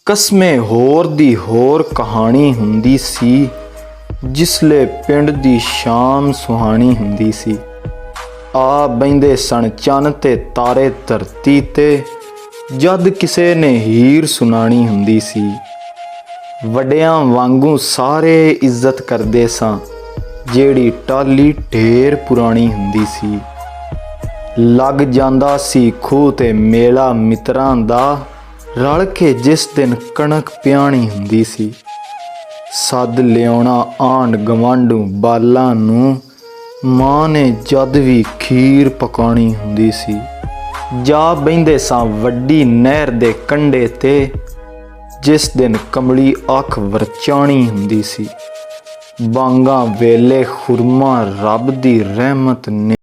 ਕਸਮੇ ਹੋਰ ਦੀ ਹੋਰ ਕਹਾਣੀ ਹੁੰਦੀ ਸੀ। ਜਿਸਲੇ ਪਿੰਡ ਦੀ ਸ਼ਾਮ ਸੁਹਾਣੀ ਹੁੰਦੀ ਸੀ। ਆ ਬਹਿੰਦੇ ਸਣ ਚੰਨ ਤੇ ਤਾਰੇ ਧਰਤੀ ਤੇ, ਜਦ ਕਿਸੇ ਨੇ ਹੀਰ ਸੁਣਾਣੀ ਹੁੰਦੀ ਸੀ। ਵੱਡਿਆਂ ਵਾਂਗੂ ਸਾਰੇ ਇੱਜ਼ਤ ਕਰਦੇ ਸਾਂ, ਜਿਹੜੀ ਟਾਹਲੀ ਢੇਰ ਪੁਰਾਣੀ ਹੁੰਦੀ ਸੀ। ਲੱਗ ਜਾਂਦਾ ਸੀ ਖੂਹ ਤੇ ਮੇਲਾ ਮਿੱਤਰਾਂ ਦਾ, ਰਲ ਕੇ ਜਿਸ ਦਿਨ ਕਣਕ ਪਿਆਣੀ ਹੁੰਦੀ ਸੀ। ਸੱਦ ਲਿਆਉਣਾ ਆਂਢ ਗਵਾਂਢੂ ਬਾਲਾਂ ਨੂੰ, ਮਾਂ ਨੇ ਜਦ ਵੀ ਖੀਰ ਪਕਾਣੀ ਹੁੰਦੀ ਸੀ। ਜਾ ਬਹਿੰਦੇ ਸਾਂ ਵੱਡੀ ਨਹਿਰ ਦੇ ਕੰਢੇ ਤੇ, ਜਿਸ ਦਿਨ ਕਮਲੀ ਅੱਖ ਵਰਚਾਣੀ ਹੁੰਦੀ ਸੀ। ਬਾਂਗਾਂ ਵੇਲੇ ਖੁਰਮਾ ਰੱਬ ਦੀ ਰਹਿਮਤ ਨੇ